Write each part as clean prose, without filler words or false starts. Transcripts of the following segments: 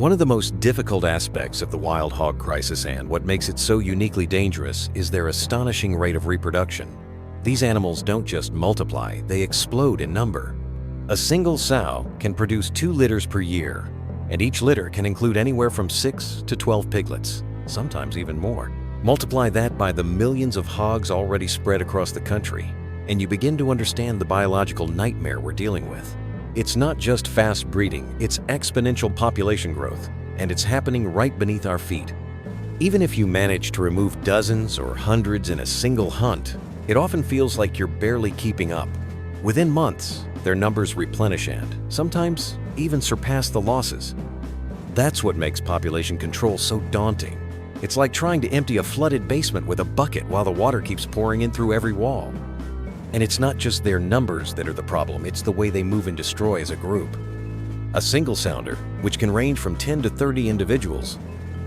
One of the most difficult aspects of the wild hog crisis and what makes it so uniquely dangerous is their astonishing rate of reproduction. These animals don't just multiply, they explode in number. A single sow can produce 2 litters per year, and each litter can include anywhere from 6 to 12 piglets, sometimes even more. Multiply that by the millions of hogs already spread across the country, and you begin to understand the biological nightmare we're dealing with. It's not just fast breeding, it's exponential population growth, and it's happening right beneath our feet. Even if you manage to remove dozens or hundreds in a single hunt, it often feels like you're barely keeping up. Within months, their numbers replenish and, sometimes, even surpass the losses. That's what makes population control so daunting. It's like trying to empty a flooded basement with a bucket while the water keeps pouring in through every wall. And it's not just their numbers that are the problem, it's the way they move and destroy as a group. A single sounder, which can range from 10 to 30 individuals,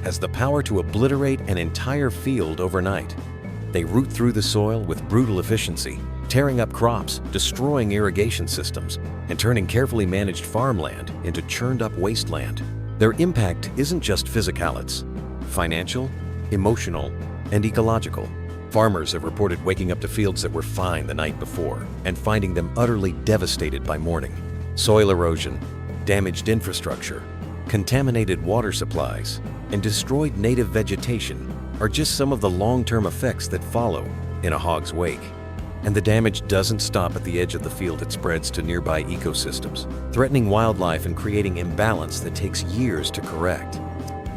has the power to obliterate an entire field overnight. They root through the soil with brutal efficiency, tearing up crops, destroying irrigation systems, and turning carefully managed farmland into churned-up wasteland. Their impact isn't just physical, it's financial, emotional, and ecological. Farmers have reported waking up to fields that were fine the night before and finding them utterly devastated by morning. Soil erosion, damaged infrastructure, contaminated water supplies, and destroyed native vegetation are just some of the long-term effects that follow in a hog's wake. And the damage doesn't stop at the edge of the field, it spreads to nearby ecosystems, threatening wildlife and creating imbalance that takes years to correct.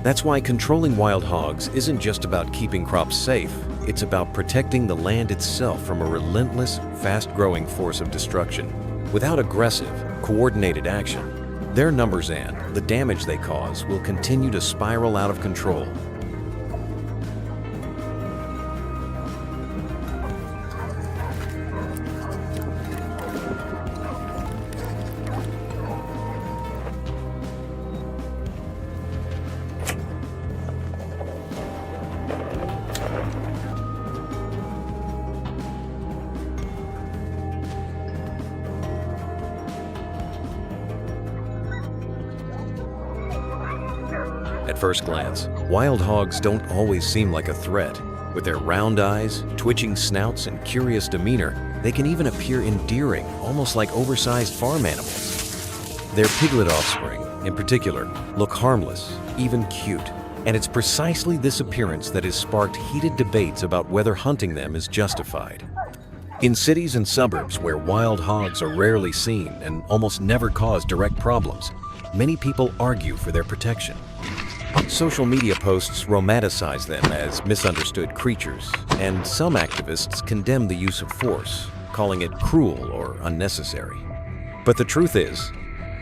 That's why controlling wild hogs isn't just about keeping crops safe, it's about protecting the land itself from a relentless, fast-growing force of destruction. Without aggressive, coordinated action, their numbers and the damage they cause will continue to spiral out of control. At first glance, wild hogs don't always seem like a threat. With their round eyes, twitching snouts, and curious demeanor, they can even appear endearing, almost like oversized farm animals. Their piglet offspring, in particular, look harmless, even cute. And it's precisely this appearance that has sparked heated debates about whether hunting them is justified. In cities and suburbs where wild hogs are rarely seen and almost never cause direct problems, many people argue for their protection. Social media posts romanticize them as misunderstood creatures, and some activists condemn the use of force, calling it cruel or unnecessary. But the truth is,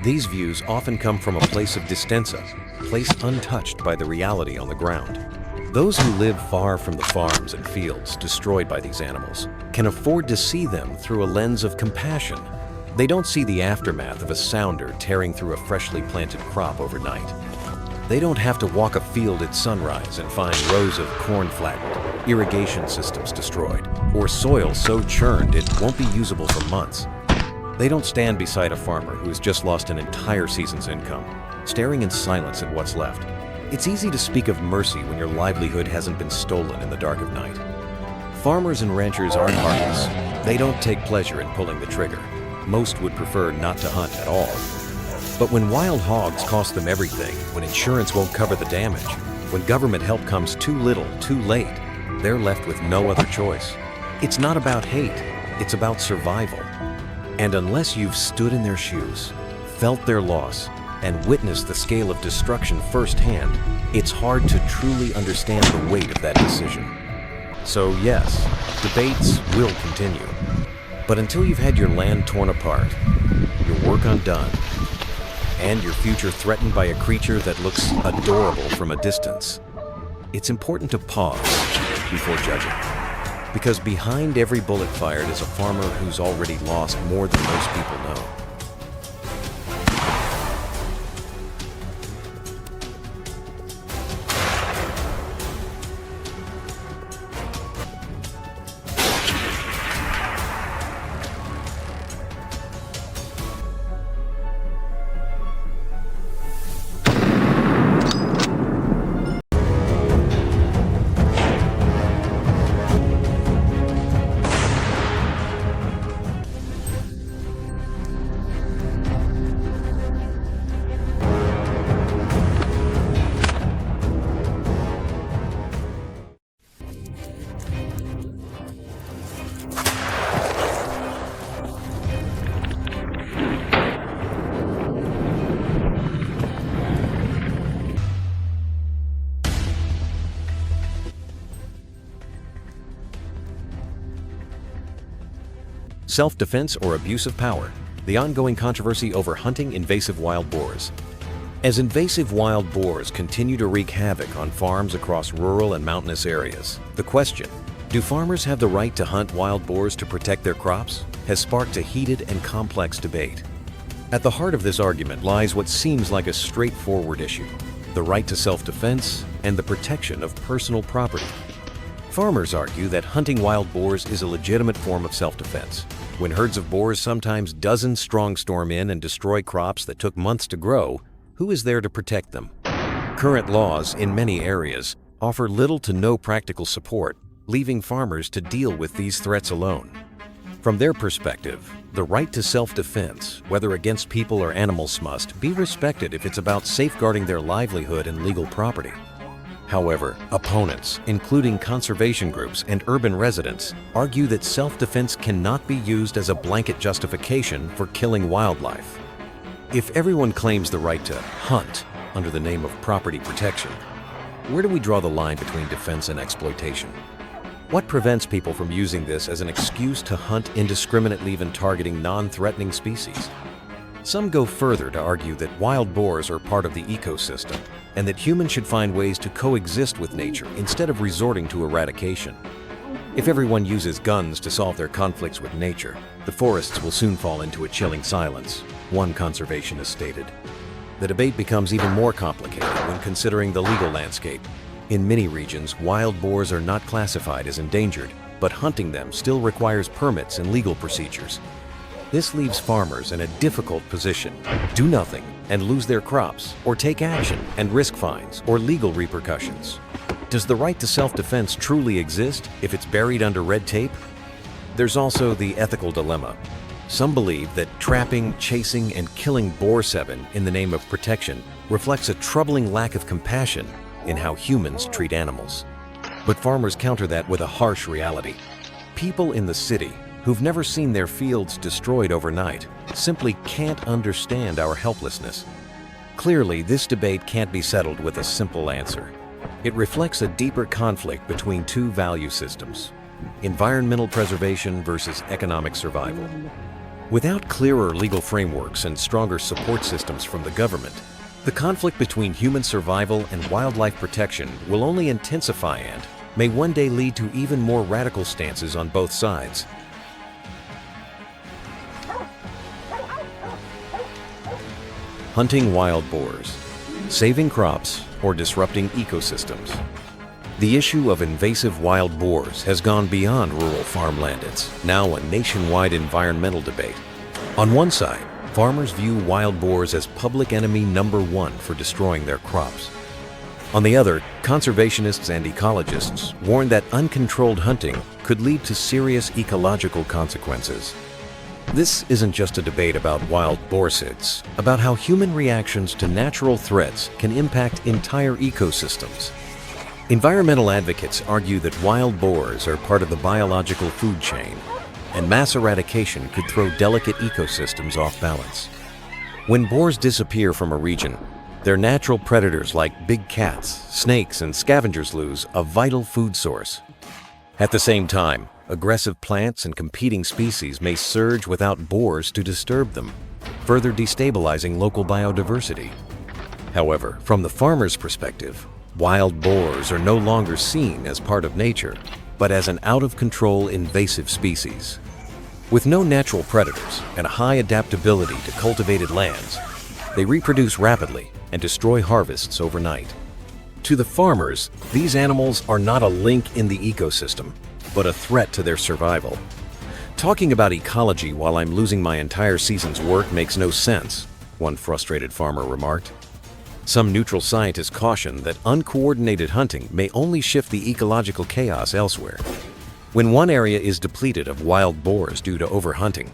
these views often come from a place of distensa, a place untouched by the reality on the ground. Those who live far from the farms and fields destroyed by these animals can afford to see them through a lens of compassion. They don't see the aftermath of a sounder tearing through a freshly planted crop overnight. They don't have to walk a field at sunrise and find rows of corn flattened, irrigation systems destroyed, or soil so churned it won't be usable for months. They don't stand beside a farmer who has just lost an entire season's income, staring in silence at what's left. It's easy to speak of mercy when your livelihood hasn't been stolen in the dark of night. Farmers and ranchers aren't heartless. They don't take pleasure in pulling the trigger. Most would prefer not to hunt at all. But when wild hogs cost them everything, when insurance won't cover the damage, when government help comes too little, too late, they're left with no other choice. It's not about hate, it's about survival. And unless you've stood in their shoes, felt their loss, and witnessed the scale of destruction firsthand, it's hard to truly understand the weight of that decision. So yes, debates will continue. But until you've had your land torn apart, your work undone, and your future threatened by a creature that looks adorable from a distance, it's important to pause before judging. Because behind every bullet fired is a farmer who's already lost more than most people know. self-defense or abuse of power, the ongoing controversy over hunting invasive wild boars. As invasive wild boars continue to wreak havoc on farms across rural and mountainous areas, the question, do farmers have the right to hunt wild boars to protect their crops, has sparked a heated and complex debate. At the heart of this argument lies what seems like a straightforward issue: the right to self-defense and the protection of personal property. Farmers argue that hunting wild boars is a legitimate form of self-defense. When herds of boars, sometimes dozens strong, storm in and destroy crops that took months to grow, who is there to protect them? Current laws in many areas offer little to no practical support, leaving farmers to deal with these threats alone. From their perspective, the right to self-defense, whether against people or animals, must be respected if it's about safeguarding their livelihood and legal property. However, opponents, including conservation groups and urban residents, argue that self-defense cannot be used as a blanket justification for killing wildlife. If everyone claims the right to hunt under the name of property protection, where do we draw the line between defense and exploitation? What prevents people from using this as an excuse to hunt indiscriminately, even targeting non-threatening species? Some go further to argue that wild boars are part of the ecosystem and that humans should find ways to coexist with nature instead of resorting to eradication. If everyone uses guns to solve their conflicts with nature, the forests will soon fall into a chilling silence, one conservationist stated. The debate becomes even more complicated when considering the legal landscape. In many regions, wild boars are not classified as endangered, but hunting them still requires permits and legal procedures. This leaves farmers in a difficult position: do nothing and lose their crops, or take action and risk fines or legal repercussions. Does the right to self-defense truly exist if it's buried under red tape? There's also the ethical dilemma. Some believe that trapping, chasing, and killing boar seven in the name of protection reflects a troubling lack of compassion in how humans treat animals. But farmers counter that with a harsh reality. People in the city who've never seen their fields destroyed overnight simply can't understand our helplessness. Clearly, this debate can't be settled with a simple answer. It reflects a deeper conflict between two value systems: environmental preservation versus economic survival. Without clearer legal frameworks and stronger support systems from the government, the conflict between human survival and wildlife protection will only intensify and may one day lead to even more radical stances on both sides. Hunting wild boars, saving crops, or disrupting ecosystems. The issue of invasive wild boars has gone beyond rural farmland. It's now a nationwide environmental debate. On one side, farmers view wild boars as public enemy number one for destroying their crops. On the other, conservationists and ecologists warn that uncontrolled hunting could lead to serious ecological consequences. This isn't just a debate about wild boars, it's about how human reactions to natural threats can impact entire ecosystems. Environmental advocates argue that wild boars are part of the biological food chain, and mass eradication could throw delicate ecosystems off balance. When boars disappear from a region, their natural predators like big cats, snakes, and scavengers lose a vital food source. At the same time, aggressive plants and competing species may surge without boars to disturb them, further destabilizing local biodiversity. However, from the farmer's perspective, wild boars are no longer seen as part of nature, but as an out-of-control invasive species. With no natural predators and a high adaptability to cultivated lands, they reproduce rapidly and destroy harvests overnight. To the farmers, these animals are not a link in the ecosystem, but a threat to their survival. Talking about ecology while I'm losing my entire season's work makes no sense, one frustrated farmer remarked. Some neutral scientists caution that uncoordinated hunting may only shift the ecological chaos elsewhere. When one area is depleted of wild boars due to overhunting,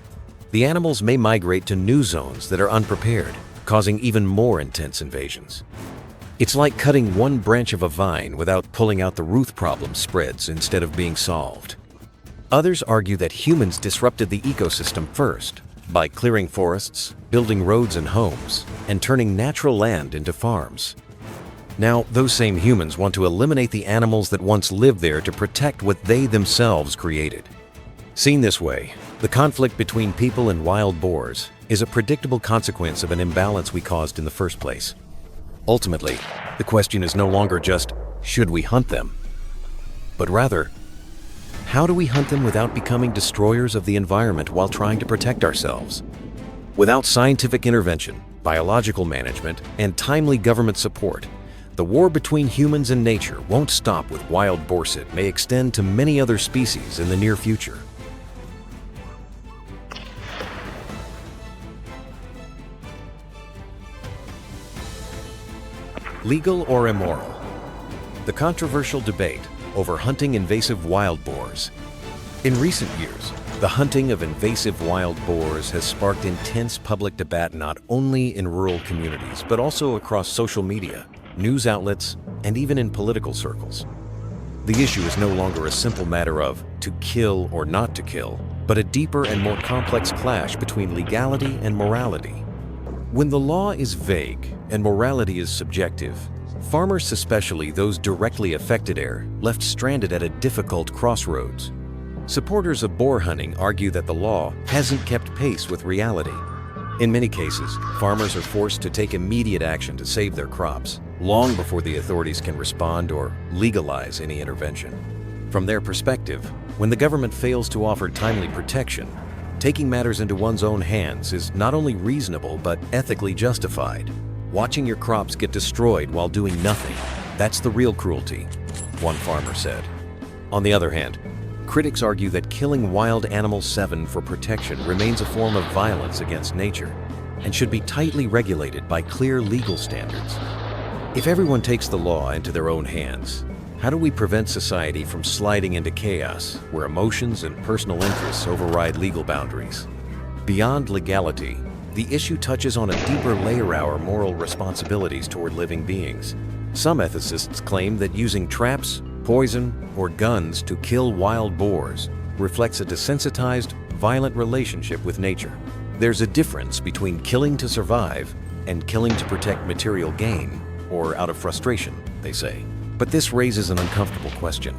the animals may migrate to new zones that are unprepared, causing even more intense invasions. It's like cutting one branch of a vine without pulling out the root. Problem spreads instead of being solved. Others argue that humans disrupted the ecosystem first by clearing forests, building roads and homes, and turning natural land into farms. Now, those same humans want to eliminate the animals that once lived there to protect what they themselves created. Seen this way, The conflict between people and wild boars is a predictable consequence of an imbalance we caused in the first place. Ultimately, the question is no longer just, should we hunt them? But rather, how do we hunt them without becoming destroyers of the environment while trying to protect ourselves? Without scientific intervention, biological management, and timely government support, the war between humans and nature won't stop with wild boars. It may extend to many other species in the near future. Legal or immoral? The controversial debate over hunting invasive wild boars. In recent years, the hunting of invasive wild boars has sparked intense public debate not only in rural communities, but also across social media, news outlets, and even in political circles. The issue is no longer a simple matter of to kill or not to kill, but a deeper and more complex clash between legality and morality. When the law is vague and morality is subjective, farmers, especially those directly affected, are left stranded at a difficult crossroads. Supporters of boar hunting argue that the law hasn't kept pace with reality. In many cases, farmers are forced to take immediate action to save their crops, long before the authorities can respond or legalize any intervention. From their perspective, when the government fails to offer timely protection, taking matters into one's own hands is not only reasonable but ethically justified. Watching your crops get destroyed while doing nothing, that's the real cruelty, one farmer said. On the other hand, critics argue that killing wild animals for protection remains a form of violence against nature and should be tightly regulated by clear legal standards. If everyone takes the law into their own hands, how do we prevent society from sliding into chaos where emotions and personal interests override legal boundaries? Beyond legality, the issue touches on a deeper layer: our moral responsibilities toward living beings. Some ethicists claim that using traps, poison, or guns to kill wild boars reflects a desensitized, violent relationship with nature. There's a difference between killing to survive and killing to protect material gain, or out of frustration, they say. But this raises an uncomfortable question.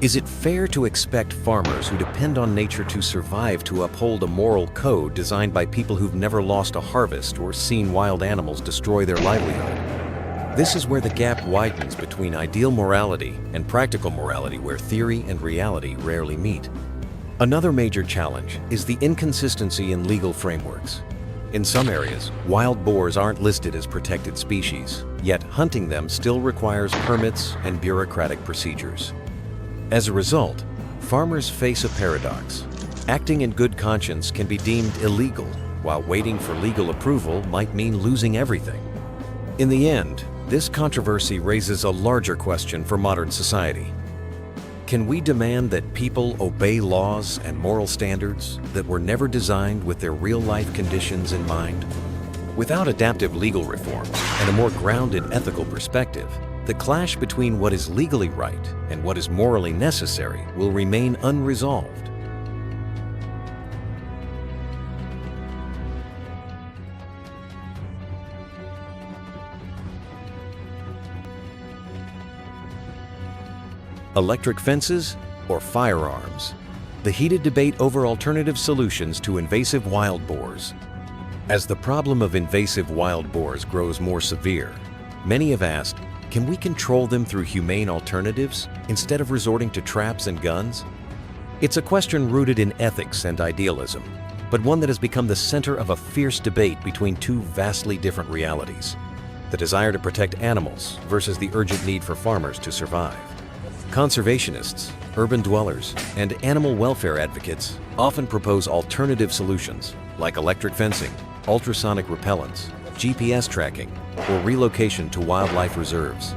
Is it fair to expect farmers who depend on nature to survive to uphold a moral code designed by people who've never lost a harvest or seen wild animals destroy their livelihood? This is where the gap widens between ideal morality and practical morality, where theory and reality rarely meet. Another major challenge is the inconsistency in legal frameworks. In some areas, wild boars aren't listed as protected species, yet hunting them still requires permits and bureaucratic procedures. As a result, farmers face a paradox. Acting in good conscience can be deemed illegal, while waiting for legal approval might mean losing everything. In the end, this controversy raises a larger question for modern society. Can we demand that people obey laws and moral standards that were never designed with their real-life conditions in mind? Without adaptive legal reforms and a more grounded ethical perspective, the clash between what is legally right and what is morally necessary will remain unresolved. Electric fences or firearms? The heated debate over alternative solutions to invasive wild boars. As the problem of invasive wild boars grows more severe, many have asked, can we control them through humane alternatives instead of resorting to traps and guns? It's a question rooted in ethics and idealism, but one that has become the center of a fierce debate between two vastly different realities: the desire to protect animals versus the urgent need for farmers to survive. Conservationists, urban dwellers, and animal welfare advocates often propose alternative solutions like electric fencing, ultrasonic repellents, GPS tracking, or relocation to wildlife reserves.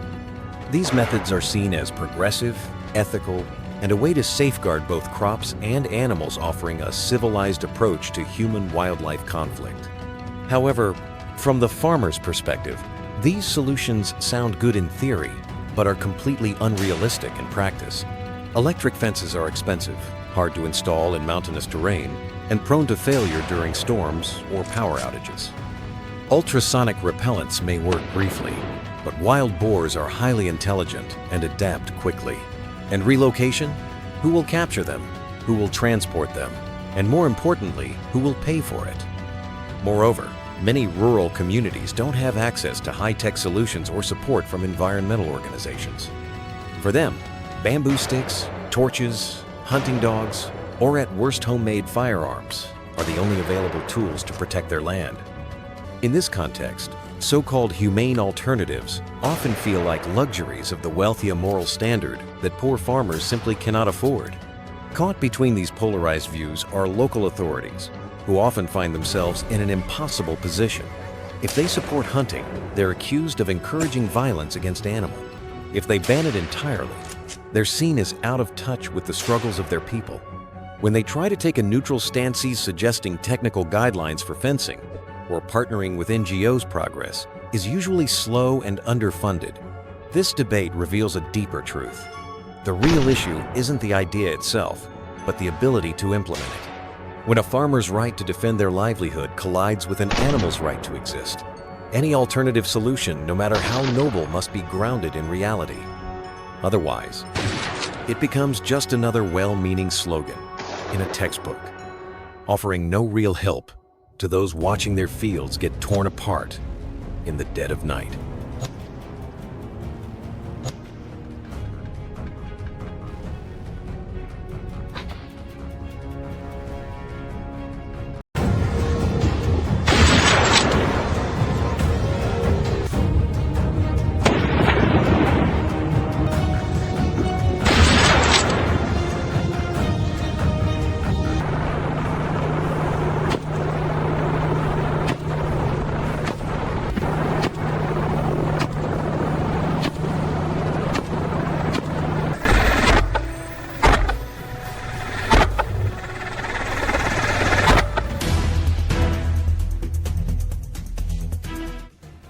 These methods are seen as progressive, ethical, and a way to safeguard both crops and animals, offering a civilized approach to human-wildlife conflict. However, from the farmer's perspective, these solutions sound good in theory, but are completely unrealistic in practice. Electric fences are expensive, hard to install in mountainous terrain, and prone to failure during storms or power outages. Ultrasonic repellents may work briefly, but wild boars are highly intelligent and adapt quickly. And relocation? Who will capture them? Who will transport them? And more importantly, who will pay for it? Moreover, many rural communities don't have access to high-tech solutions or support from environmental organizations. For them, bamboo sticks, torches, hunting dogs, or at worst homemade firearms are the only available tools to protect their land. In this context, so-called humane alternatives often feel like luxuries of the wealthy moral standard that poor farmers simply cannot afford. Caught between these polarized views are local authorities, who often find themselves in an impossible position. If they support hunting, they're accused of encouraging violence against animals. If they ban it entirely, they're seen as out of touch with the struggles of their people. When they try to take a neutral stance suggesting technical guidelines for fencing, or partnering with NGOs, progress is usually slow and underfunded. This debate reveals a deeper truth. The real issue isn't the idea itself, but the ability to implement it. When a farmer's right to defend their livelihood collides with an animal's right to exist, any alternative solution, no matter how noble, must be grounded in reality. Otherwise, it becomes just another well-meaning slogan in a textbook, offering no real help to those watching their fields get torn apart in the dead of night.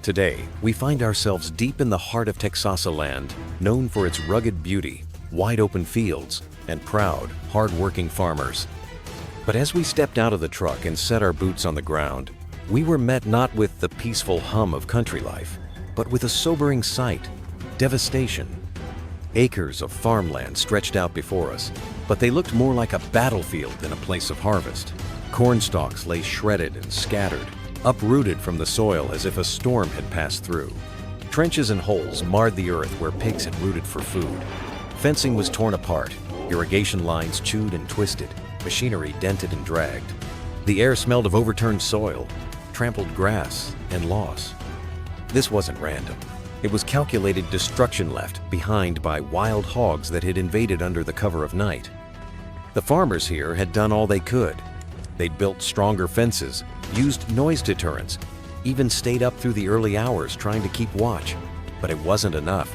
Today, we find ourselves deep in the heart of Texas land, known for its rugged beauty, wide open fields, and proud, hard-working farmers. But as we stepped out of the truck and set our boots on the ground, we were met not with the peaceful hum of country life, but with a sobering sight: devastation. Acres of farmland stretched out before us, but they looked more like a battlefield than a place of harvest. Corn stalks lay shredded and scattered, uprooted from the soil as if a storm had passed through. Trenches and holes marred the earth where pigs had rooted for food. Fencing was torn apart, irrigation lines chewed and twisted, machinery dented and dragged. The air smelled of overturned soil, trampled grass, and loss. This wasn't random. It was calculated destruction left behind by wild hogs that had invaded under the cover of night. The farmers here had done all they could. They'd built stronger fences, used noise deterrents, even stayed up through the early hours trying to keep watch, but it wasn't enough.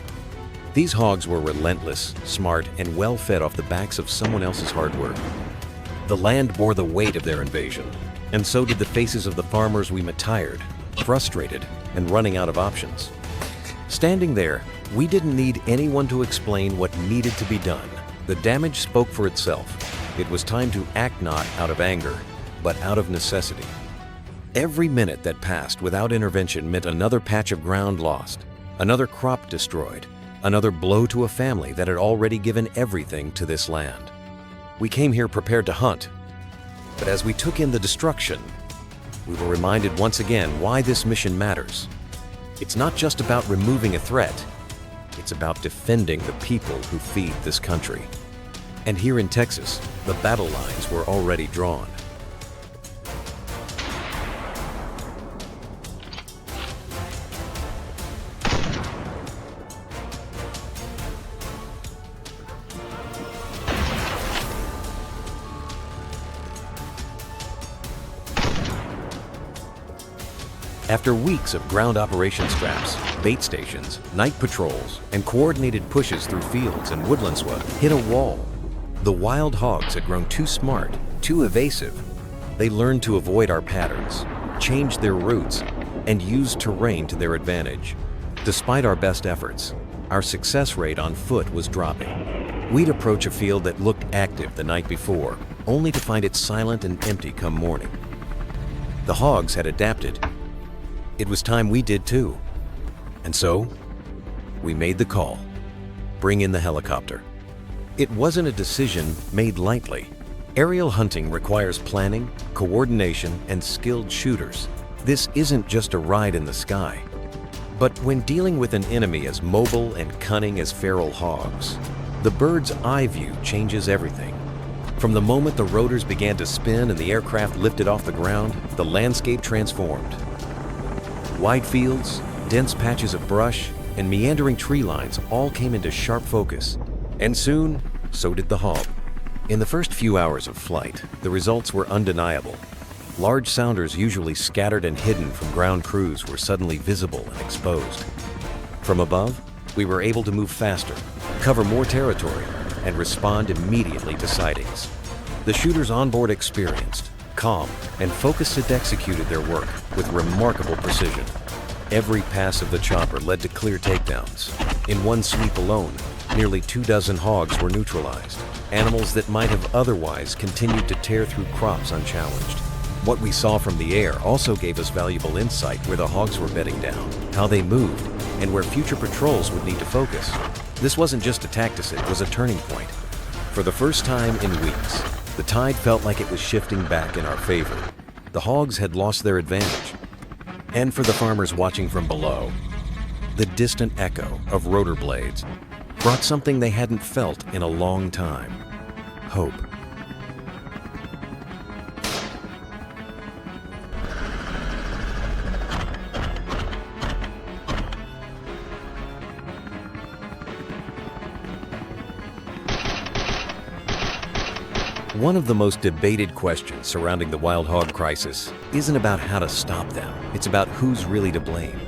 These hogs were relentless, smart, and well fed off the backs of someone else's hard work. The land bore the weight of their invasion, and so did the faces of the farmers we met, tired, frustrated, and running out of options. Standing there, we didn't need anyone to explain what needed to be done. The damage spoke for itself. It was time to act not out of anger, but out of necessity. Every minute that passed without intervention meant another patch of ground lost, another crop destroyed, another blow to a family that had already given everything to this land. We came here prepared to hunt, but as we took in the destruction, we were reminded once again why this mission matters. It's not just about removing a threat, it's about defending the people who feed this country. And here in Texas, the battle lines were already drawn. After weeks of ground operation scraps, bait stations, night patrols, and coordinated pushes through fields and woodland swamp hit a wall. The wild hogs had grown too smart, too evasive. They learned to avoid our patterns, changed their routes, and used terrain to their advantage. Despite our best efforts, our success rate on foot was dropping. We'd approach a field that looked active the night before, only to find it silent and empty come morning. The hogs had adapted. It was time we did too. And so, we made the call. Bring in the helicopter. It wasn't a decision made lightly. Aerial hunting requires planning, coordination, and skilled shooters. This isn't just a ride in the sky. But when dealing with an enemy as mobile and cunning as feral hogs, the bird's eye view changes everything. From the moment the rotors began to spin and the aircraft lifted off the ground, the landscape transformed. Wide fields, dense patches of brush, and meandering tree lines all came into sharp focus. And soon, so did the hog. In the first few hours of flight, the results were undeniable. Large sounders usually scattered and hidden from ground crews were suddenly visible and exposed. From above, we were able to move faster, cover more territory, and respond immediately to sightings. The shooters on board experienced, calm, and focused and executed their work with remarkable precision. Every pass of the chopper led to clear takedowns. In one sweep alone, nearly 24 hogs were neutralized, animals that might have otherwise continued to tear through crops unchallenged. What we saw from the air also gave us valuable insight where the hogs were bedding down, how they moved, and where future patrols would need to focus. This wasn't just a tactic, it was a turning point. For the first time in weeks, the tide felt like it was shifting back in our favor. The hogs had lost their advantage. And for the farmers watching from below, the distant echo of rotor blades brought something they hadn't felt in a long time: hope. One of the most debated questions surrounding the wild hog crisis isn't about how to stop them, it's about who's really to blame.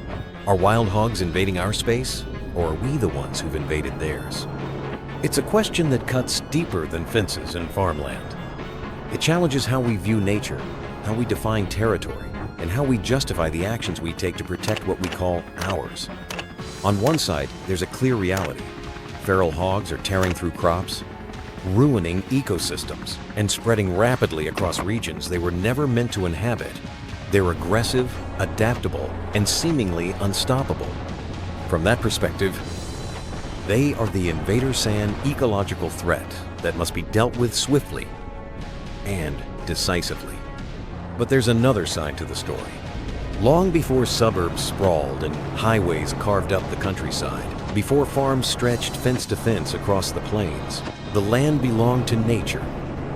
Are wild hogs invading our space, or are we the ones who've invaded theirs? It's a question that cuts deeper than fences and farmland. It challenges how we view nature, how we define territory, and how we justify the actions we take to protect what we call ours. On one side, there's a clear reality. Feral hogs are tearing through crops, ruining ecosystems, and spreading rapidly across regions they were never meant to inhabit. They're aggressive, adaptable, and seemingly unstoppable. From that perspective, they are the invader-san ecological threat that must be dealt with swiftly and decisively. But there's another side to the story. Long before suburbs sprawled and highways carved up the countryside, before farms stretched fence to fence across the plains, the land belonged to nature.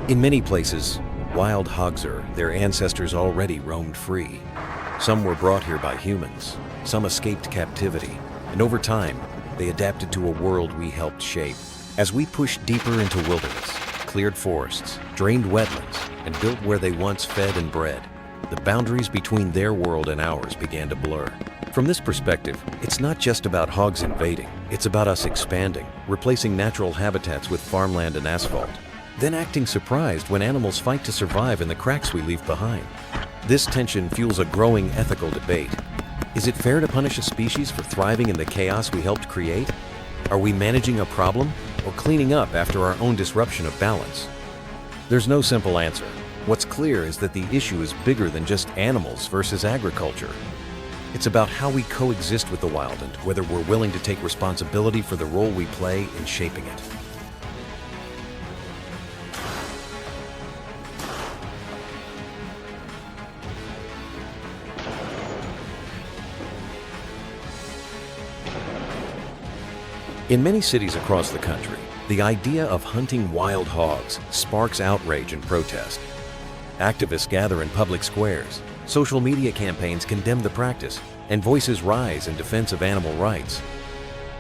In many places, wild hogs, their ancestors already roamed free. Some were brought here by humans, some escaped captivity, and over time, they adapted to a world we helped shape. As we pushed deeper into wilderness, cleared forests, drained wetlands, and built where they once fed and bred, the boundaries between their world and ours began to blur. From this perspective, it's not just about hogs invading, it's about us expanding, replacing natural habitats with farmland and asphalt, then acting surprised when animals fight to survive in the cracks we leave behind. This tension fuels a growing ethical debate. Is it fair to punish a species for thriving in the chaos we helped create? Are we managing a problem or cleaning up after our own disruption of balance? There's no simple answer. What's clear is that the issue is bigger than just animals versus agriculture. It's about how we coexist with the wild and whether we're willing to take responsibility for the role we play in shaping it. In many cities across the country, the idea of hunting wild hogs sparks outrage and protest. Activists gather in public squares, social media campaigns condemn the practice, and voices rise in defense of animal rights.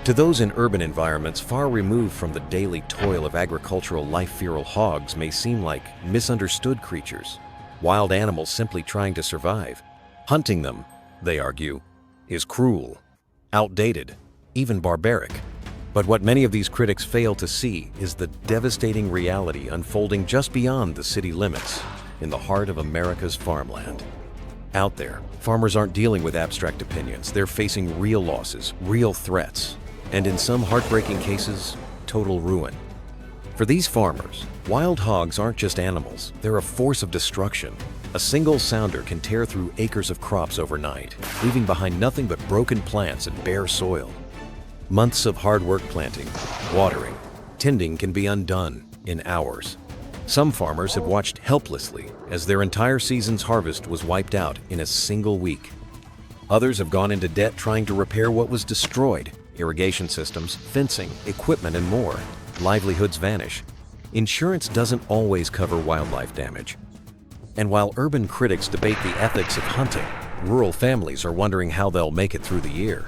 To those in urban environments far removed from the daily toil of agricultural life, feral hogs may seem like misunderstood creatures, wild animals simply trying to survive. Hunting them, they argue, is cruel, outdated, even barbaric. But what many of these critics fail to see is the devastating reality unfolding just beyond the city limits, in the heart of America's farmland. Out there, farmers aren't dealing with abstract opinions. They're facing real losses, real threats, and in some heartbreaking cases, total ruin. For these farmers, wild hogs aren't just animals. They're a force of destruction. A single sounder can tear through acres of crops overnight, leaving behind nothing but broken plants and bare soil. Months of hard work planting, watering, tending can be undone in hours. Some farmers have watched helplessly as their entire season's harvest was wiped out in a single week. Others have gone into debt trying to repair what was destroyed: irrigation systems, fencing, equipment, and more. Livelihoods vanish. Insurance doesn't always cover wildlife damage. And while urban critics debate the ethics of hunting, rural families are wondering how they'll make it through the year.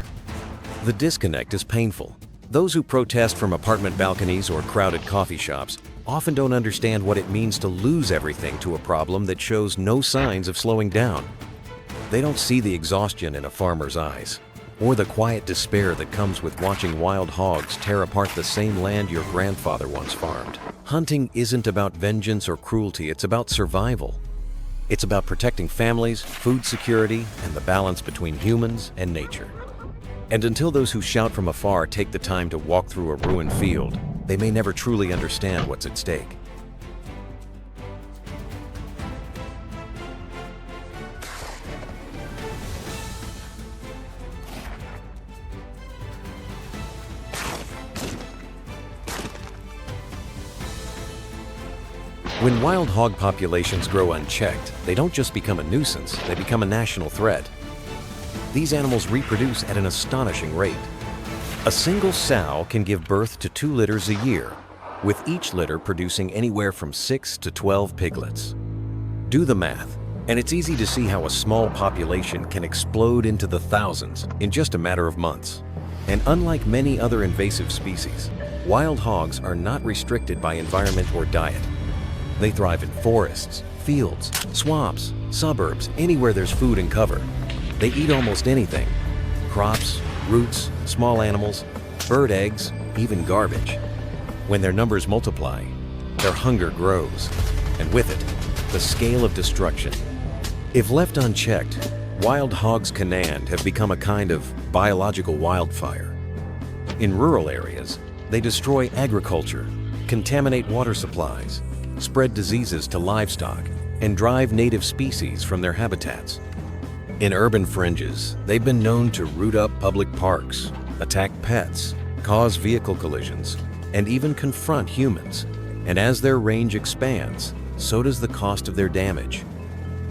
The disconnect is painful. Those who protest from apartment balconies or crowded coffee shops often don't understand what it means to lose everything to a problem that shows no signs of slowing down. They don't see the exhaustion in a farmer's eyes, or the quiet despair that comes with watching wild hogs tear apart the same land your grandfather once farmed. Hunting isn't about vengeance or cruelty, it's about survival. It's about protecting families, food security, and the balance between humans and nature. And until those who shout from afar take the time to walk through a ruined field, they may never truly understand what's at stake. When wild hog populations grow unchecked, they don't just become a nuisance, they become a national threat. These animals reproduce at an astonishing rate. A single sow can give birth to 2 litters a year, with each litter producing anywhere from 6 to 12 piglets. Do the math, and it's easy to see how a small population can explode into the thousands in just a matter of months. And unlike many other invasive species, wild hogs are not restricted by environment or diet. They thrive in forests, fields, swamps, suburbs, anywhere there's food and cover. They eat almost anything: crops, roots, small animals, bird eggs, even garbage. When their numbers multiply, their hunger grows, and with it, the scale of destruction. If left unchecked, wild hogs canand have become a kind of biological wildfire. In rural areas, they destroy agriculture, contaminate water supplies, spread diseases to livestock, and drive native species from their habitats. In urban fringes, they've been known to root up public parks, attack pets, cause vehicle collisions, and even confront humans. And as their range expands, so does the cost of their damage.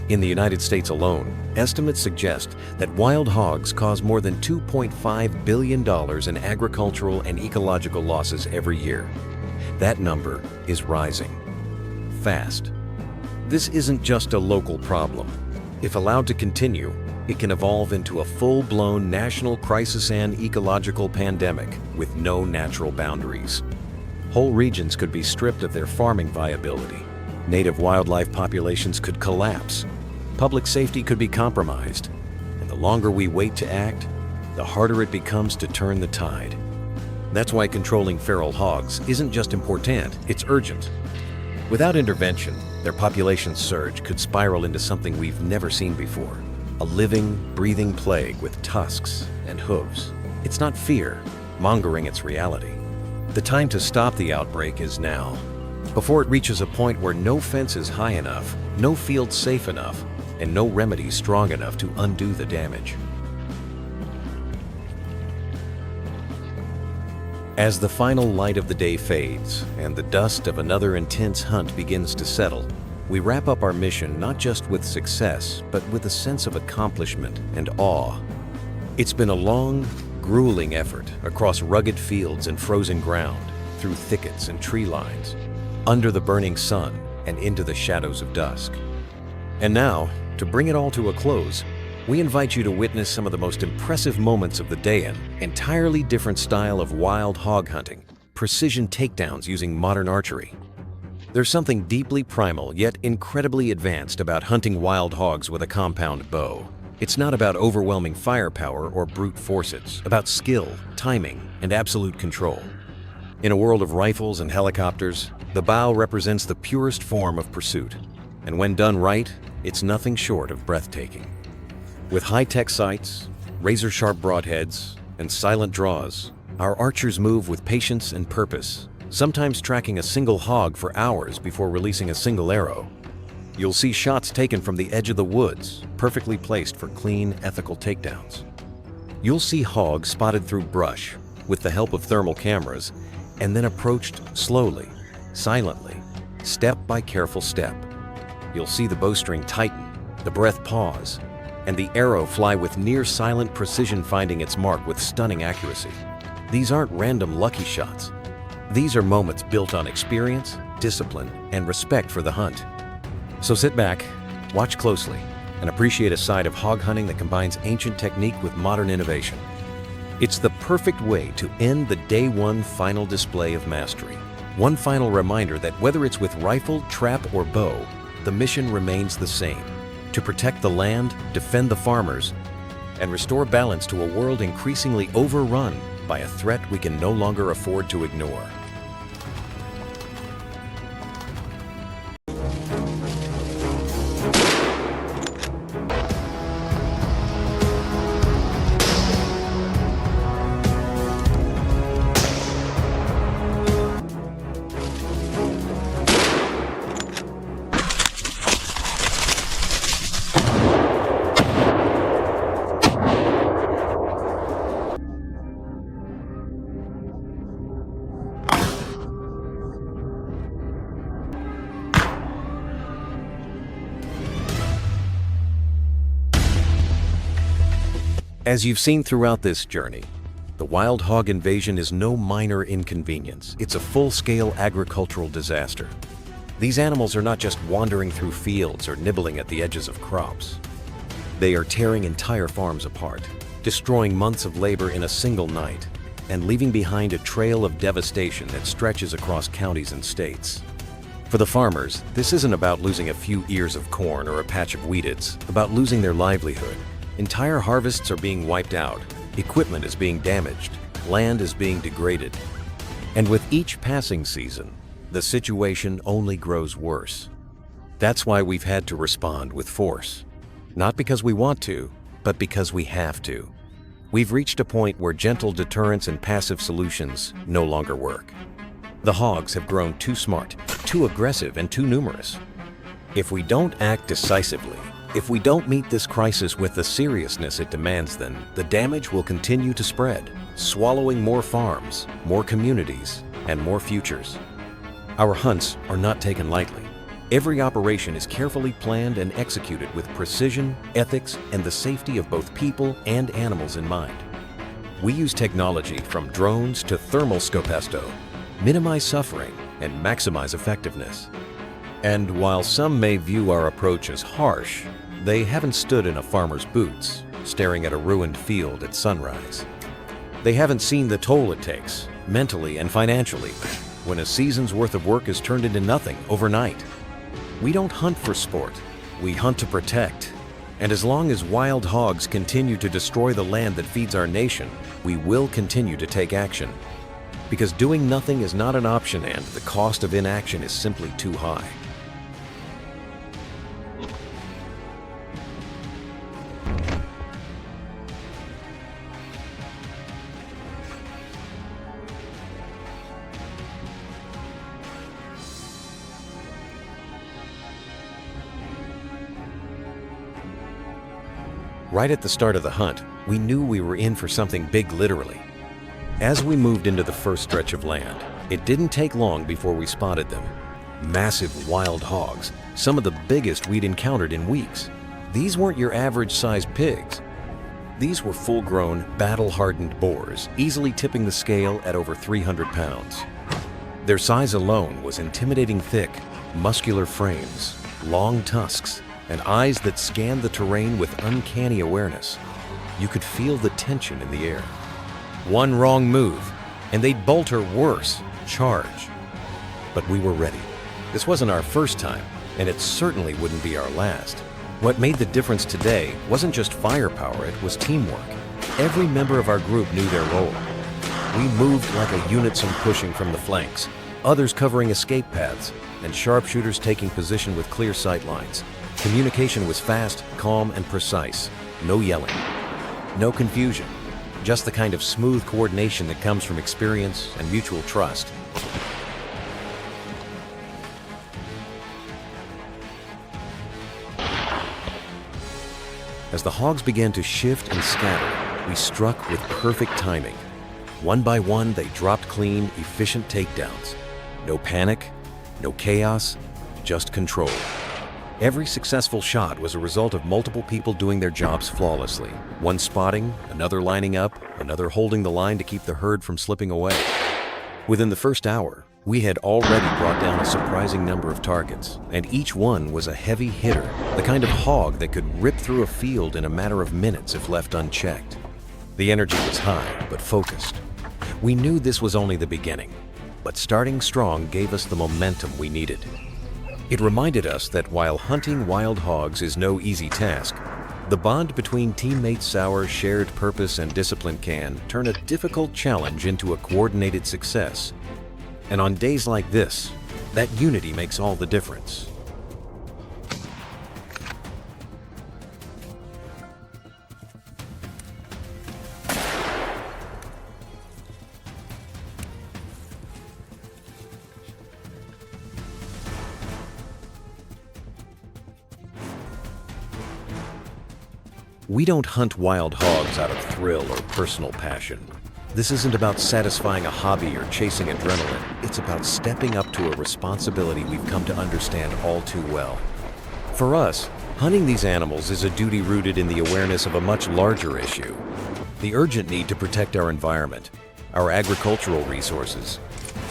In the United States alone, estimates suggest that wild hogs cause more than $2.5 billion in agricultural and ecological losses every year. That number is rising fast. This isn't just a local problem. If allowed to continue, it can evolve into a full-blown national crisis and ecological pandemic with no natural boundaries. Whole regions could be stripped of their farming viability. Native wildlife populations could collapse. Public safety could be compromised. And the longer we wait to act, the harder it becomes to turn the tide. That's why controlling feral hogs isn't just important, it's urgent. Without intervention, their population surge could spiral into something we've never seen before: a living, breathing plague with tusks and hooves. It's not fear, mongering its reality. The time to stop the outbreak is now, before it reaches a point where no fence is high enough, no field safe enough, and no remedy strong enough to undo the damage. As the final light of the day fades and the dust of another intense hunt begins to settle, we wrap up our mission not just with success, but with a sense of accomplishment and awe. It's been a long, grueling effort across rugged fields and frozen ground, through thickets and tree lines, under the burning sun and into the shadows of dusk. And now, to bring it all to a close, we invite you to witness some of the most impressive moments of the day in entirely different style of wild hog hunting, precision takedowns using modern archery. There's something deeply primal yet incredibly advanced about hunting wild hogs with a compound bow. It's not about overwhelming firepower or brute force, it's about skill, timing, and absolute control. In a world of rifles and helicopters, the bow represents the purest form of pursuit, and when done right, it's nothing short of breathtaking. With high-tech sights, razor-sharp broadheads, and silent draws, our archers move with patience and purpose, sometimes tracking a single hog for hours before releasing a single arrow. You'll see shots taken from the edge of the woods, perfectly placed for clean, ethical takedowns. You'll see hogs spotted through brush with the help of thermal cameras, and then approached slowly, silently, step by careful step. You'll see the bowstring tighten, the breath pause, and the arrow fly with near-silent precision, finding its mark with stunning accuracy. These aren't random lucky shots. These are moments built on experience, discipline, and respect for the hunt. So sit back, watch closely, and appreciate a side of hog hunting that combines ancient technique with modern innovation. It's the perfect way to end the day one final display of mastery. One final reminder that whether it's with rifle, trap, or bow, the mission remains the same: to protect the land, defend the farmers, and restore balance to a world increasingly overrun by a threat we can no longer afford to ignore. As you've seen throughout this journey, the wild hog invasion is no minor inconvenience. It's a full-scale agricultural disaster. These animals are not just wandering through fields or nibbling at the edges of crops. They are tearing entire farms apart, destroying months of labor in a single night, and leaving behind a trail of devastation that stretches across counties and states. For the farmers, this isn't about losing a few ears of corn or a patch of wheat. It's about losing their livelihood. Entire harvests are being wiped out, equipment is being damaged, land is being degraded. And with each passing season, the situation only grows worse. That's why we've had to respond with force. Not because we want to, but because we have to. We've reached a point where gentle deterrence and passive solutions no longer work. The hogs have grown too smart, too aggressive, and too numerous. If we don't act decisively, if we don't meet this crisis with the seriousness it demands, then the damage will continue to spread, swallowing more farms, more communities, and more futures. Our hunts are not taken lightly. Every operation is carefully planned and executed with precision, ethics, and the safety of both people and animals in mind. We use technology from drones to thermal scopesto, minimize suffering, and maximize effectiveness. And while some may view our approach as harsh, they haven't stood in a farmer's boots, staring at a ruined field at sunrise. They haven't seen the toll it takes, mentally and financially, when a season's worth of work is turned into nothing overnight. We don't hunt for sport, we hunt to protect. And as long as wild hogs continue to destroy the land that feeds our nation, we will continue to take action. Because doing nothing is not an option, and the cost of inaction is simply too high. Right at the start of the hunt, we knew we were in for something big, literally. As we moved into the first stretch of land, it didn't take long before we spotted them. Massive wild hogs, some of the biggest we'd encountered in weeks. These weren't your average-sized pigs. These were full-grown, battle-hardened boars, easily tipping the scale at over 300 pounds. Their size alone was intimidating: thick, muscular frames, long tusks, and eyes that scanned the terrain with uncanny awareness. You could feel the tension in the air. One wrong move, and they'd bolt, or worse, charge. But we were ready. This wasn't our first time, and it certainly wouldn't be our last. What made the difference today wasn't just firepower, it was teamwork. Every member of our group knew their role. We moved like a unit, some pushing from the flanks, others covering escape paths, and sharpshooters taking position with clear sight lines. Communication was fast, calm, and precise. No yelling, no confusion, just the kind of smooth coordination that comes from experience and mutual trust. As the hogs began to shift and scatter, we struck with perfect timing. One by one, they dropped clean, efficient takedowns. No panic, No chaos, just control. Every successful shot was a result of multiple people doing their jobs flawlessly. One spotting, another lining up, another holding the line to keep the herd from slipping away. Within the first hour, we had already brought down a surprising number of targets, and each one was a heavy hitter, the kind of hog that could rip through a field in a matter of minutes if left unchecked. The energy was high, but focused. We knew this was only the beginning, but starting strong gave us the momentum we needed. It reminded us that while hunting wild hogs is no easy task, the bond between teammates, our shared purpose and discipline can turn a difficult challenge into a coordinated success. And on days like this, that unity makes all the difference. We don't hunt wild hogs out of thrill or personal passion. This isn't about satisfying a hobby or chasing adrenaline. It's about stepping up to a responsibility we've come to understand all too well. For us, hunting these animals is a duty rooted in the awareness of a much larger issue: the urgent need to protect our environment, our agricultural resources,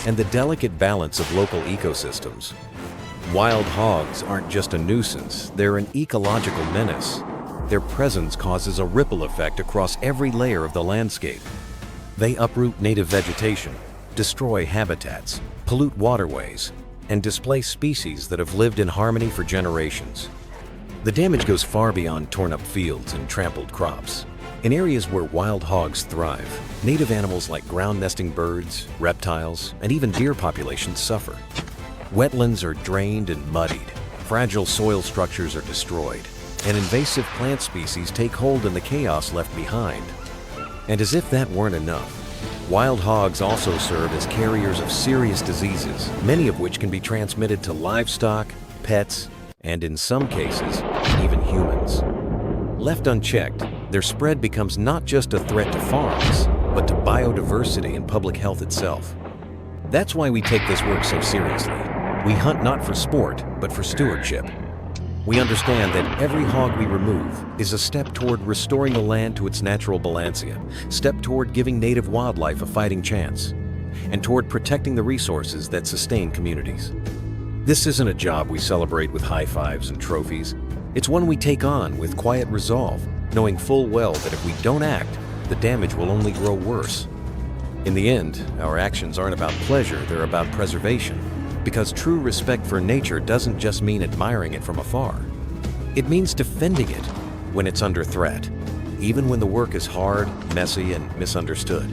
and the delicate balance of local ecosystems. Wild hogs aren't just a nuisance, they're an ecological menace. Their presence causes a ripple effect across every layer of the landscape. They uproot native vegetation, destroy habitats, pollute waterways, and displace species that have lived in harmony for generations. The damage goes far beyond torn-up fields and trampled crops. In areas where wild hogs thrive, native animals like ground-nesting birds, reptiles, and even deer populations suffer. Wetlands are drained and muddied, fragile soil structures are destroyed, and invasive plant species take hold in the chaos left behind. And as if that weren't enough, wild hogs also serve as carriers of serious diseases, many of which can be transmitted to livestock, pets, and in some cases, even humans. Left unchecked, their spread becomes not just a threat to farms, but to biodiversity and public health itself. That's why we take this work so seriously. We hunt not for sport, but for stewardship. We understand that every hog we remove is a step toward restoring the land to its natural balancia, step toward giving native wildlife a fighting chance, and toward protecting the resources that sustain communities. This isn't a job we celebrate with high fives and trophies. It's one we take on with quiet resolve, knowing full well that if we don't act, the damage will only grow worse. In the end, our actions aren't about pleasure, they're about preservation. Because true respect for nature doesn't just mean admiring it from afar. It means defending it when it's under threat, even when the work is hard, messy, and misunderstood.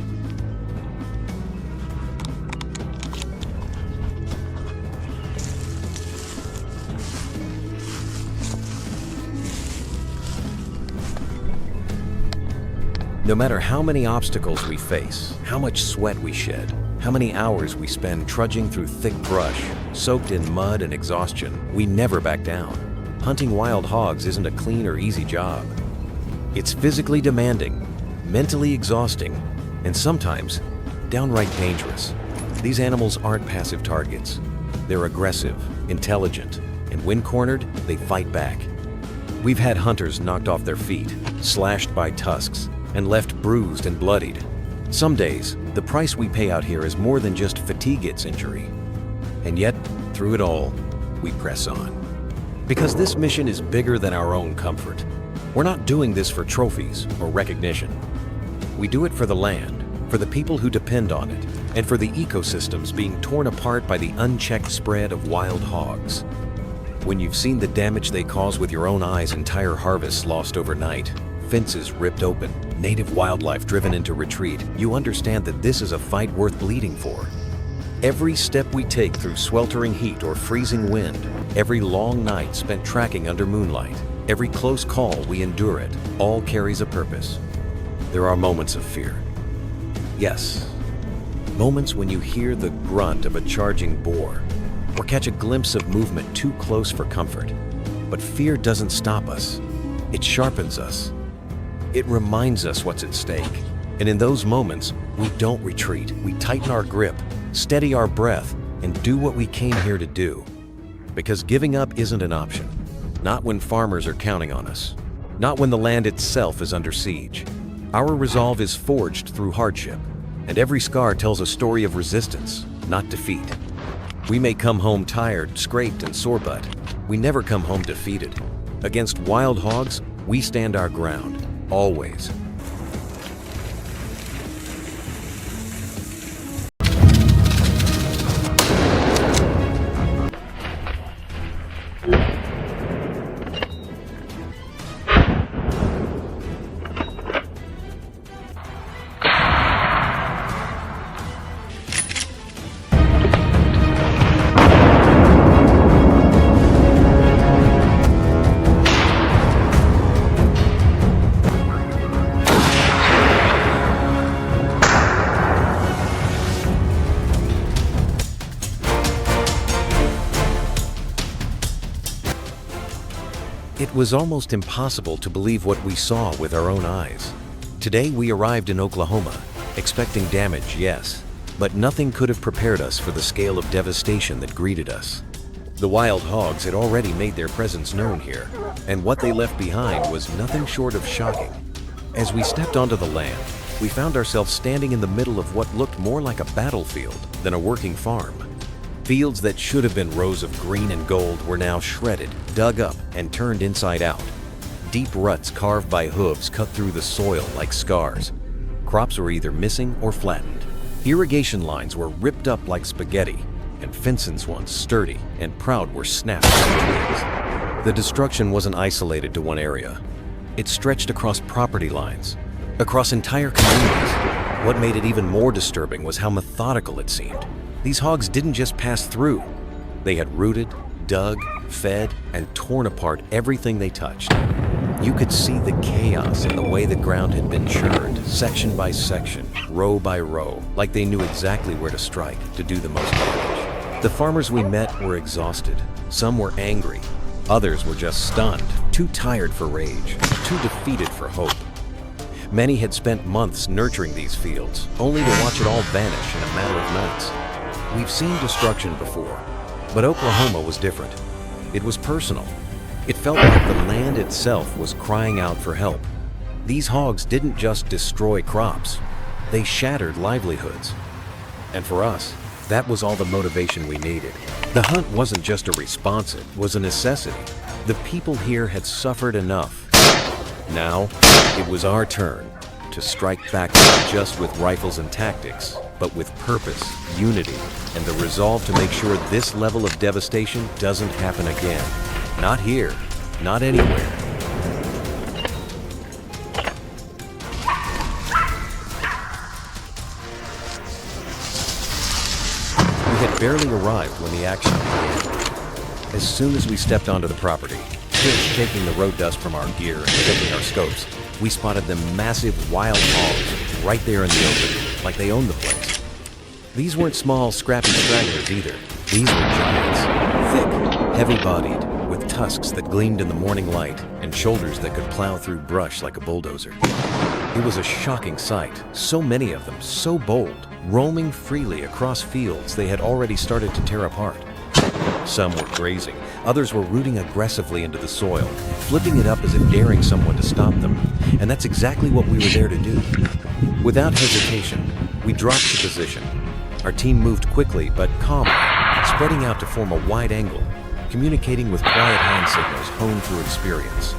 No matter how many obstacles we face, how much sweat we shed, how many hours we spend trudging through thick brush, soaked in mud and exhaustion, we never back down. Hunting wild hogs isn't a clean or easy job. It's physically demanding, mentally exhausting, and sometimes downright dangerous. These animals aren't passive targets. They're aggressive, intelligent, and when cornered, they fight back. We've had hunters knocked off their feet, slashed by tusks, and left bruised and bloodied. Some days, the price we pay out here is more than just fatigue its injury. And yet, through it all, we press on. Because this mission is bigger than our own comfort. We're not doing this for trophies or recognition. We do it for the land, for the people who depend on it, and for the ecosystems being torn apart by the unchecked spread of wild hogs. When you've seen the damage they cause with your own eyes, entire harvests lost overnight, fences ripped open, native wildlife driven into retreat, you understand that this is a fight worth bleeding for. Every step we take through sweltering heat or freezing wind, every long night spent tracking under moonlight, every close call we endure it, all carries a purpose. There are moments of fear. Yes, moments when you hear the grunt of a charging boar, or catch a glimpse of movement too close for comfort. But fear doesn't stop us. It sharpens us. It reminds us what's at stake. And in those moments, we don't retreat. We tighten our grip, steady our breath, and do what we came here to do. Because giving up isn't an option. Not when farmers are counting on us. Not when the land itself is under siege. Our resolve is forged through hardship, and every scar tells a story of resistance, not defeat. We may come home tired, scraped, and sore, but we never come home defeated. Against wild hogs, we stand our ground, always. It was almost impossible to believe what we saw with our own eyes. Today we arrived in Oklahoma, expecting damage, yes, but nothing could have prepared us for the scale of devastation that greeted us. The wild hogs had already made their presence known here, and what they left behind was nothing short of shocking. As we stepped onto the land, we found ourselves standing in the middle of what looked more like a battlefield than a working farm. Fields that should have been rows of green and gold were now shredded, dug up, and turned inside out. Deep ruts carved by hooves cut through the soil like scars. Crops were either missing or flattened. Irrigation lines were ripped up like spaghetti, and fences once sturdy and proud were snapped like twigs. The destruction wasn't isolated to one area. It stretched across property lines, across entire communities. What made it even more disturbing was how methodical it seemed. These hogs didn't just pass through. They had rooted, dug, fed, and torn apart everything they touched. You could see the chaos in the way the ground had been churned, section by section, row by row, like they knew exactly where to strike to do the most damage. The farmers we met were exhausted. Some were angry. Others were just stunned, too tired for rage, too defeated for hope. Many had spent months nurturing these fields, only to watch it all vanish in a matter of nights. We've seen destruction before, but Oklahoma was different. It was personal. It felt like the land itself was crying out for help. These hogs didn't just destroy crops, they shattered livelihoods. And for us, that was all the motivation we needed. The hunt wasn't just a response, it was a necessity. The people here had suffered enough. Now, it was our turn to strike back not just with rifles and tactics, but with purpose, unity, and the resolve to make sure this level of devastation doesn't happen again. Not here, not anywhere. We had barely arrived when the action began. As soon as we stepped onto the property, shaking the road dust from our gear and checking our scopes, we spotted the massive wild hogs right there in the open, like they owned the place. These weren't small, scrappy stragglers either. These were giants, thick, heavy-bodied, with tusks that gleamed in the morning light and shoulders that could plow through brush like a bulldozer. It was a shocking sight, so many of them, so bold, roaming freely across fields they had already started to tear apart. Some were grazing, others were rooting aggressively into the soil, flipping it up as if daring someone to stop them. And that's exactly what we were there to do. Without hesitation, we dropped to position. Our team moved quickly but calmly, spreading out to form a wide angle, communicating with quiet hand signals honed through experience.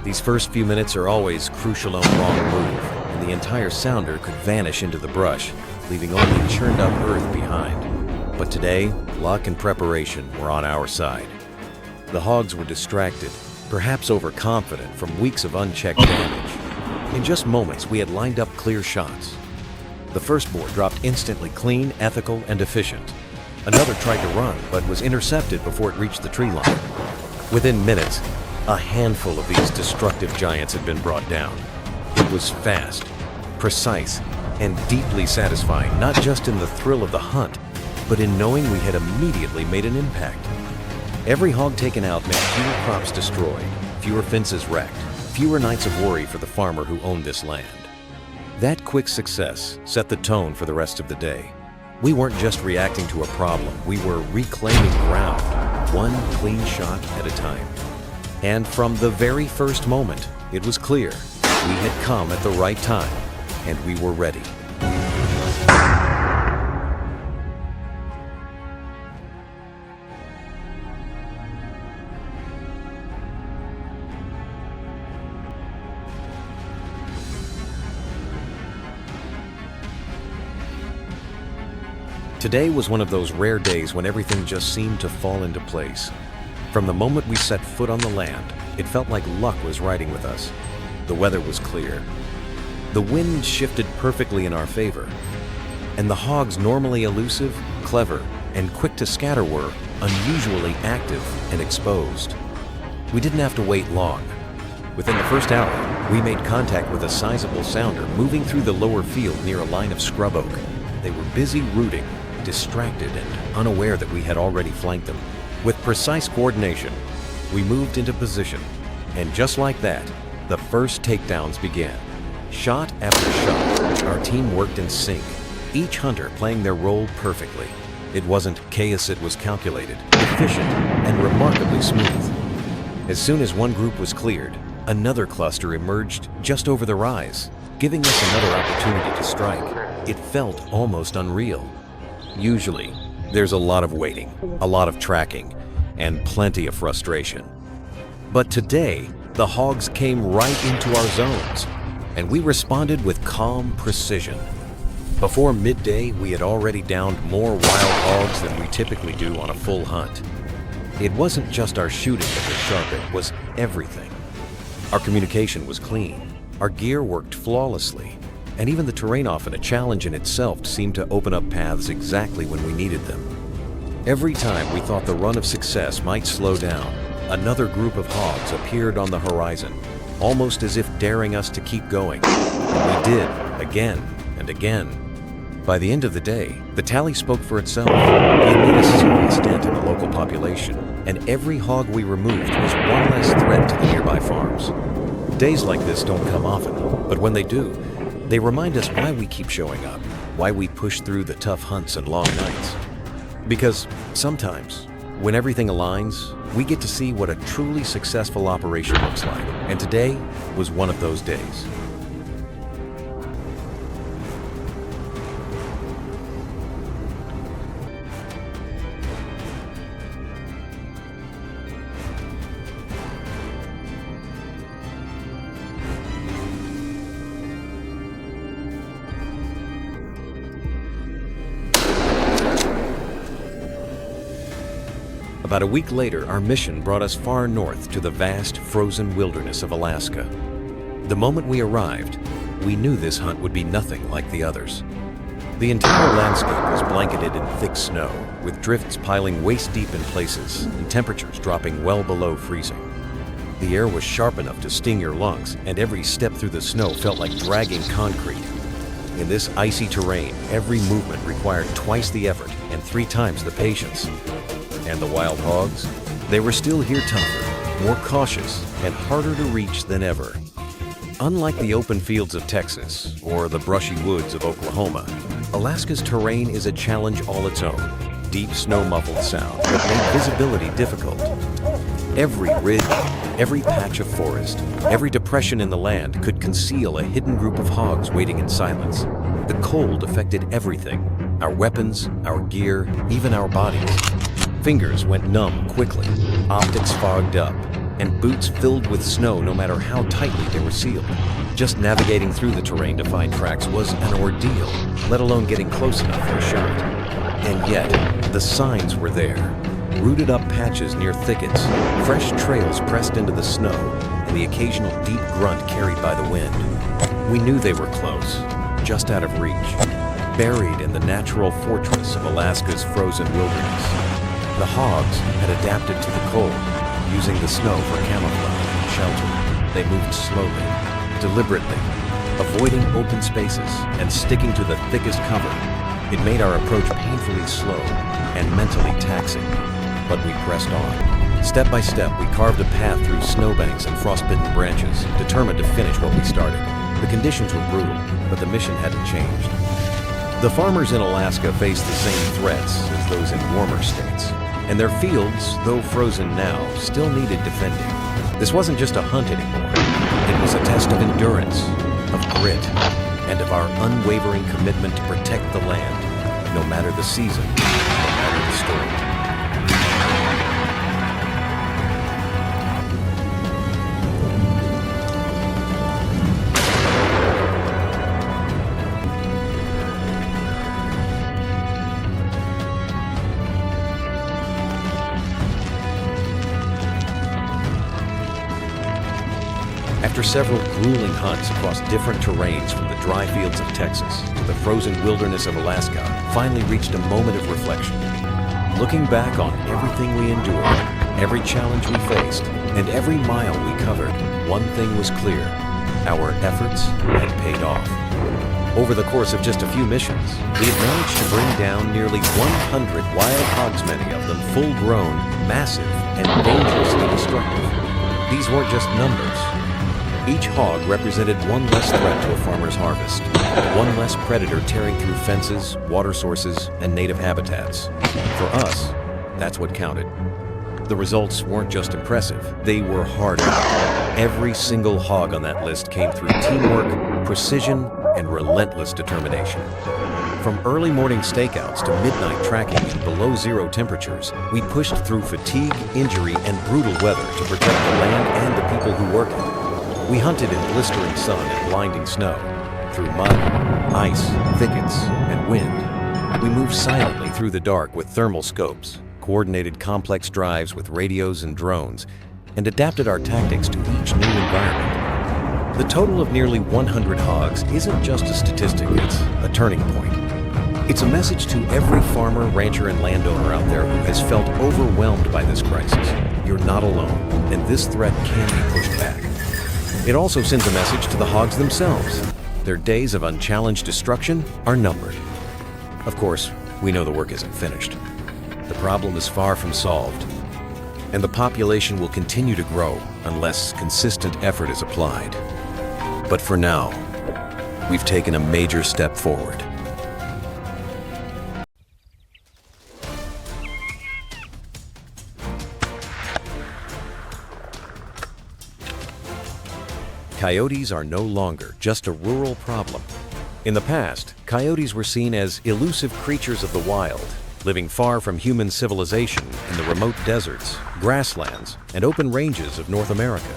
These first few minutes are always crucial on the wrong move, and the entire sounder could vanish into the brush, leaving only churned up earth behind. But today, luck and preparation were on our side. The hogs were distracted, perhaps overconfident from weeks of unchecked damage. In just moments, we had lined up clear shots. The first boar dropped instantly clean, ethical, and efficient. Another tried to run, but was intercepted before it reached the tree line. Within minutes, a handful of these destructive giants had been brought down. It was fast, precise, and deeply satisfying, not just in the thrill of the hunt, but in knowing we had immediately made an impact. Every hog taken out meant fewer crops destroyed, fewer fences wrecked, fewer nights of worry for the farmer who owned this land. That quick success set the tone for the rest of the day. We weren't just reacting to a problem, we were reclaiming ground, one clean shot at a time. And from the very first moment, it was clear we had come at the right time, and we were ready. Today was one of those rare days when everything just seemed to fall into place. From the moment we set foot on the land, it felt like luck was riding with us. The weather was clear. The wind shifted perfectly in our favor. And the hogs, normally elusive, clever, and quick to scatter, were unusually active and exposed. We didn't have to wait long. Within the first hour, we made contact with a sizable sounder moving through the lower field near a line of scrub oak. They were busy rooting, distracted and unaware that we had already flanked them. With precise coordination, we moved into position, and just like that, the first takedowns began. Shot after shot, our team worked in sync, each hunter playing their role perfectly. It wasn't chaos, it was calculated, efficient, and remarkably smooth. As soon as one group was cleared, another cluster emerged just over the rise, giving us another opportunity to strike. It felt almost unreal. Usually, there's a lot of waiting, a lot of tracking, and plenty of frustration. But today, the hogs came right into our zones, and we responded with calm precision. Before midday, we had already downed more wild hogs than we typically do on a full hunt. It wasn't just our shooting that was sharp, it was everything. Our communication was clean, our gear worked flawlessly, and even the terrain, often a challenge in itself, seemed to open up paths exactly when we needed them. Every time we thought the run of success might slow down, another group of hogs appeared on the horizon, almost as if daring us to keep going. And we did, again and again. By the end of the day, the tally spoke for itself. We had made a serious dent in the local population, and every hog we removed was one less threat to the nearby farms. Days like this don't come often, but when they do, they remind us why we keep showing up, why we push through the tough hunts and long nights. Because sometimes, when everything aligns, we get to see what a truly successful operation looks like. And today was one of those days. About a week later, our mission brought us far north to the vast, frozen wilderness of Alaska. The moment we arrived, we knew this hunt would be nothing like the others. The entire landscape was blanketed in thick snow, with drifts piling waist-deep in places and temperatures dropping well below freezing. The air was sharp enough to sting your lungs, and every step through the snow felt like dragging concrete. In this icy terrain, every movement required twice the effort and 3 times the patience. And the wild hogs? They were still here, tougher, more cautious, and harder to reach than ever. Unlike the open fields of Texas or the brushy woods of Oklahoma, Alaska's terrain is a challenge all its own. Deep snow-muffled sound that made visibility difficult. Every ridge, every patch of forest, every depression in the land could conceal a hidden group of hogs waiting in silence. The cold affected everything: our weapons, our gear, even our bodies. Fingers went numb quickly, optics fogged up, and boots filled with snow no matter how tightly they were sealed. Just navigating through the terrain to find tracks was an ordeal, let alone getting close enough for a shot. And yet, the signs were there. Rooted up patches near thickets, fresh trails pressed into the snow, and the occasional deep grunt carried by the wind. We knew they were close, just out of reach, buried in the natural fortress of Alaska's frozen wilderness. The hogs had adapted to the cold, using the snow for camouflage and shelter. They moved slowly, deliberately, avoiding open spaces and sticking to the thickest cover. It made our approach painfully slow and mentally taxing, but we pressed on. Step by step, we carved a path through snowbanks and frostbitten branches, determined to finish what we started. The conditions were brutal, but the mission hadn't changed. The farmers in Alaska face the same threats as those in warmer states, and their fields, though frozen now, still needed defending. This wasn't just a hunt anymore. It was a test of endurance, of grit, and of our unwavering commitment to protect the land, no matter the season, no matter the storm. After several grueling hunts across different terrains from the dry fields of Texas to the frozen wilderness of Alaska, finally reached a moment of reflection. Looking back on everything we endured, every challenge we faced, and every mile we covered, one thing was clear: our efforts had paid off. Over the course of just a few missions, we had managed to bring down nearly 100 wild hogs, many of them full-grown, massive, and dangerously destructive. These weren't just numbers. Each hog represented one less threat to a farmer's harvest, one less predator tearing through fences, water sources, and native habitats. For us, that's what counted. The results weren't just impressive, they were hard-earned. Every single hog on that list came through teamwork, precision, and relentless determination. From early morning stakeouts to midnight tracking in below-zero temperatures, we pushed through fatigue, injury, and brutal weather to protect the land and the people who work it. We hunted in blistering sun and blinding snow, through mud, ice, thickets, and wind. We moved silently through the dark with thermal scopes, coordinated complex drives with radios and drones, and adapted our tactics to each new environment. The total of nearly 100 hogs isn't just a statistic, it's a turning point. It's a message to every farmer, rancher, and landowner out there who has felt overwhelmed by this crisis. You're not alone, and this threat can be pushed back. It also sends a message to the hogs themselves. Their days of unchallenged destruction are numbered. Of course, we know the work isn't finished. The problem is far from solved, and the population will continue to grow unless consistent effort is applied. But for now, we've taken a major step forward. Coyotes are no longer just a rural problem. In the past, coyotes were seen as elusive creatures of the wild, living far from human civilization in the remote deserts, grasslands, and open ranges of North America.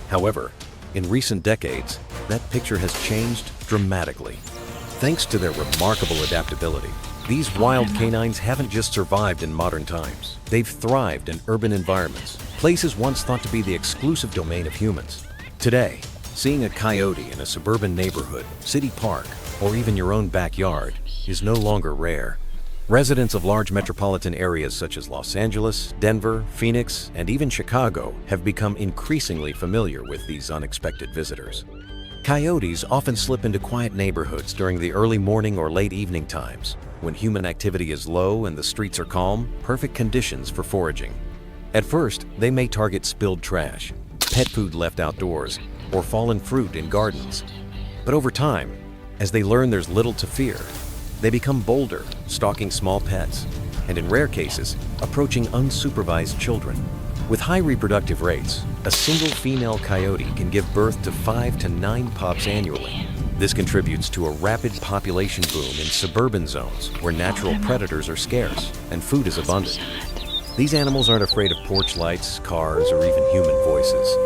However, in recent decades, that picture has changed dramatically. Thanks to their remarkable adaptability, these wild canines haven't just survived in modern times. They've thrived in urban environments, places once thought to be the exclusive domain of humans. Today, seeing a coyote in a suburban neighborhood, city park, or even your own backyard is no longer rare. Residents of large metropolitan areas such as Los Angeles, Denver, Phoenix, and even Chicago have become increasingly familiar with these unexpected visitors. Coyotes often slip into quiet neighborhoods during the early morning or late evening times, when human activity is low and the streets are calm, perfect conditions for foraging. At first, they may target spilled trash, pet food left outdoors, or fallen fruit in gardens. But over time, as they learn there's little to fear, they become bolder, stalking small pets, and in rare cases, approaching unsupervised children. With high reproductive rates, a single female coyote can give birth to 5 to 9 pups annually. This contributes to a rapid population boom in suburban zones where natural predators are scarce and food is abundant. These animals aren't afraid of porch lights, cars, or even human voices.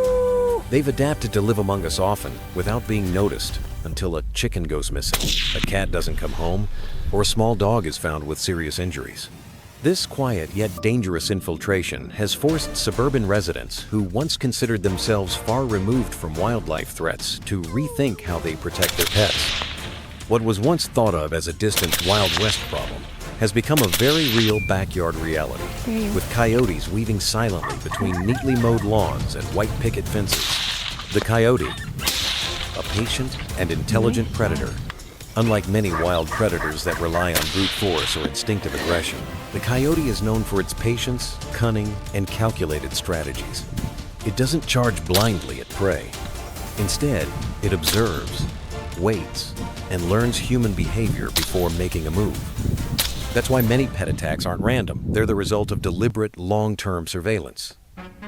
They've adapted to live among us often without being noticed until a chicken goes missing, a cat doesn't come home, or a small dog is found with serious injuries. This quiet yet dangerous infiltration has forced suburban residents who once considered themselves far removed from wildlife threats to rethink how they protect their pets. What was once thought of as a distant Wild West problem has become a very real backyard reality, with coyotes weaving silently between neatly mowed lawns and white picket fences. The coyote, a patient and intelligent predator. Unlike many wild predators that rely on brute force or instinctive aggression, the coyote is known for its patience, cunning, and calculated strategies. It doesn't charge blindly at prey. Instead, it observes, waits, and learns human behavior before making a move. That's why many pet attacks aren't random. They're the result of deliberate, long-term surveillance.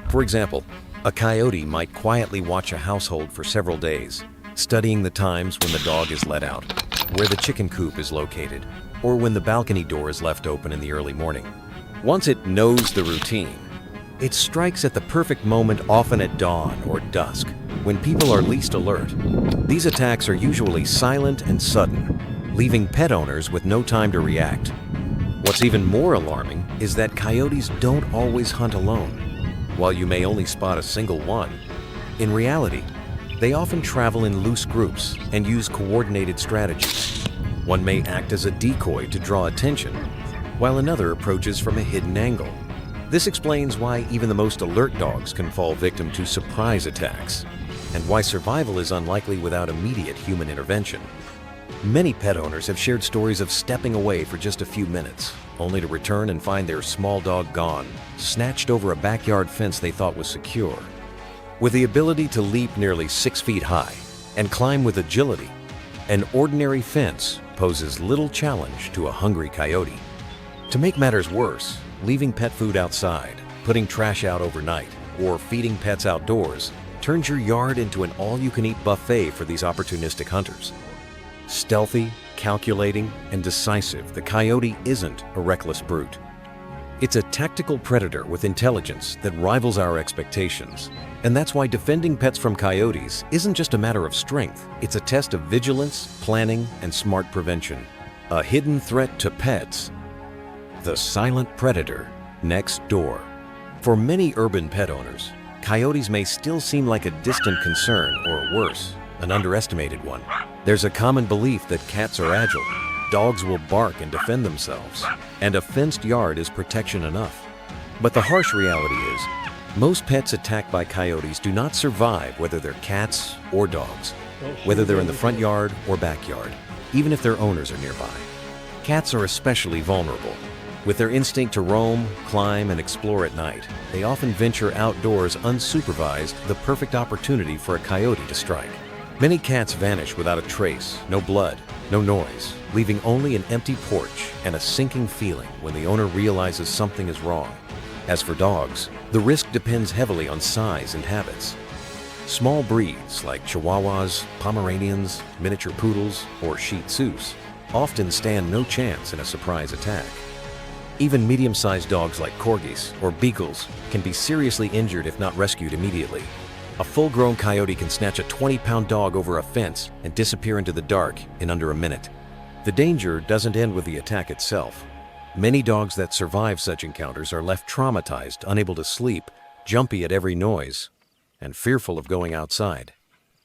For example, a coyote might quietly watch a household for several days, studying the times when the dog is let out, where the chicken coop is located, or when the balcony door is left open in the early morning. Once it knows the routine, it strikes at the perfect moment, often at dawn or dusk, when people are least alert. These attacks are usually silent and sudden, leaving pet owners with no time to react. What's even more alarming is that coyotes don't always hunt alone. While you may only spot a single one, in reality, they often travel in loose groups and use coordinated strategies. One may act as a decoy to draw attention, while another approaches from a hidden angle. This explains why even the most alert dogs can fall victim to surprise attacks, and why survival is unlikely without immediate human intervention. Many pet owners have shared stories of stepping away for just a few minutes, only to return and find their small dog gone, snatched over a backyard fence they thought was secure. With the ability to leap nearly 6 feet high and climb with agility, an ordinary fence poses little challenge to a hungry coyote. To make matters worse, leaving pet food outside, putting trash out overnight, or feeding pets outdoors turns your yard into an all-you-can-eat buffet for these opportunistic hunters. Stealthy, calculating, and decisive, the coyote isn't a reckless brute. It's a tactical predator with intelligence that rivals our expectations. And that's why defending pets from coyotes isn't just a matter of strength, it's a test of vigilance, planning, and smart prevention. A hidden threat to pets. The silent predator next door. For many urban pet owners, coyotes may still seem like a distant concern, or worse, an underestimated one. There's a common belief that cats are agile, dogs will bark and defend themselves, and a fenced yard is protection enough. But the harsh reality is, most pets attacked by coyotes do not survive, whether they're cats or dogs, whether they're in the front yard or backyard, even if their owners are nearby. Cats are especially vulnerable. With their instinct to roam, climb, and explore at night, they often venture outdoors unsupervised, the perfect opportunity for a coyote to strike. Many cats vanish without a trace, no blood, no noise, leaving only an empty porch and a sinking feeling when the owner realizes something is wrong. As for dogs, the risk depends heavily on size and habits. Small breeds like Chihuahuas, Pomeranians, miniature poodles, or Shih Tzus often stand no chance in a surprise attack. Even medium-sized dogs like Corgis or Beagles can be seriously injured if not rescued immediately. A full-grown coyote can snatch a 20-pound dog over a fence and disappear into the dark in under a minute. The danger doesn't end with the attack itself. Many dogs that survive such encounters are left traumatized, unable to sleep, jumpy at every noise, and fearful of going outside.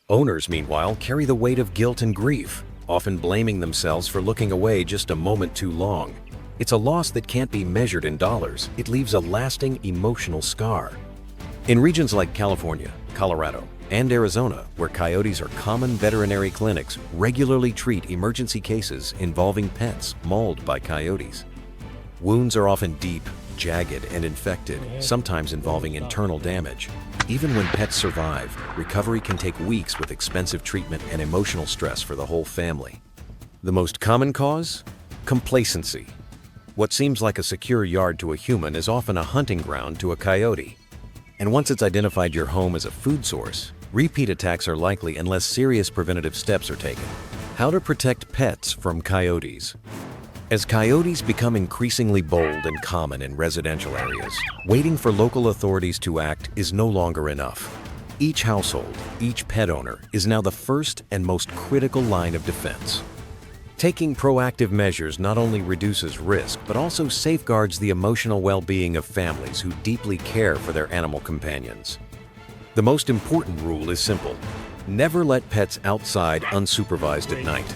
Owners, meanwhile, carry the weight of guilt and grief, often blaming themselves for looking away just a moment too long. It's a loss that can't be measured in dollars. It leaves a lasting emotional scar. In regions like California, Colorado, and Arizona, where coyotes are common, veterinary clinics regularly treat emergency cases involving pets mauled by coyotes. Wounds are often deep, jagged, and infected, sometimes involving internal damage. Even when pets survive, recovery can take weeks with expensive treatment and emotional stress for the whole family. The most common cause? Complacency. What seems like a secure yard to a human is often a hunting ground to a coyote. And once it's identified your home as a food source, repeat attacks are likely unless serious preventative steps are taken. How to protect pets from coyotes. As coyotes become increasingly bold and common in residential areas, waiting for local authorities to act is no longer enough. Each household, each pet owner is now the first and most critical line of defense. Taking proactive measures not only reduces risk, but also safeguards the emotional well-being of families who deeply care for their animal companions. The most important rule is simple. Never let pets outside unsupervised at night.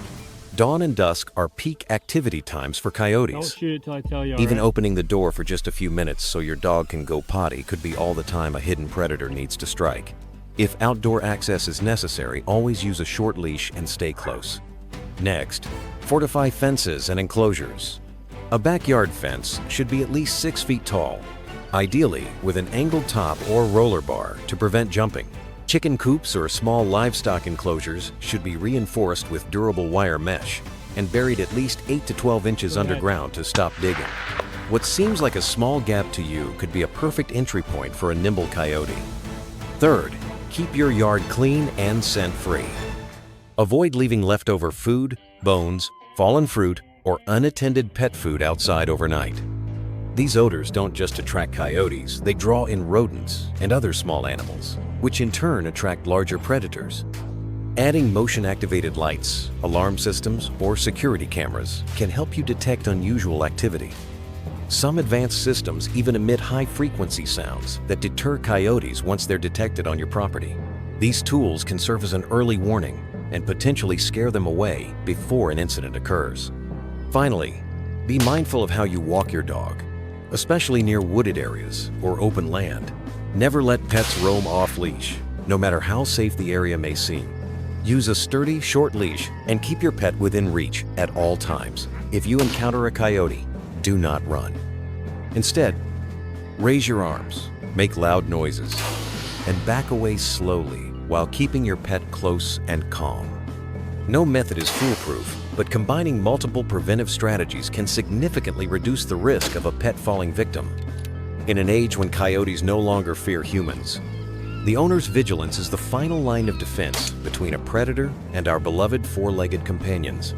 Dawn and dusk are peak activity times for coyotes. Don't shoot it till I tell you. Even opening the door for just a few minutes so your dog can go potty could be all the time a hidden predator needs to strike. If outdoor access is necessary, always use a short leash and stay close. Next, fortify fences and enclosures. A backyard fence should be at least 6 feet tall, ideally with an angled top or roller bar to prevent jumping. Chicken coops or small livestock enclosures should be reinforced with durable wire mesh and buried at least 8 to 12 inches underground to stop digging. What seems like a small gap to you could be a perfect entry point for a nimble coyote. Third, keep your yard clean and scent-free. Avoid leaving leftover food, bones, fallen fruit, or unattended pet food outside overnight. These odors don't just attract coyotes, they draw in rodents and other small animals, which in turn attract larger predators. Adding motion-activated lights, alarm systems, or security cameras can help you detect unusual activity. Some advanced systems even emit high-frequency sounds that deter coyotes once they're detected on your property. These tools can serve as an early warning and potentially scare them away before an incident occurs. Finally, be mindful of how you walk your dog, especially near wooded areas or open land. Never let pets roam off-leash, no matter how safe the area may seem. Use a sturdy, short leash and keep your pet within reach at all times. If you encounter a coyote, do not run. Instead, raise your arms, make loud noises, and back away slowly while keeping your pet close and calm. No method is foolproof, but combining multiple preventive strategies can significantly reduce the risk of a pet falling victim. In an age when coyotes no longer fear humans, the owner's vigilance is the final line of defense between a predator and our beloved four-legged companions.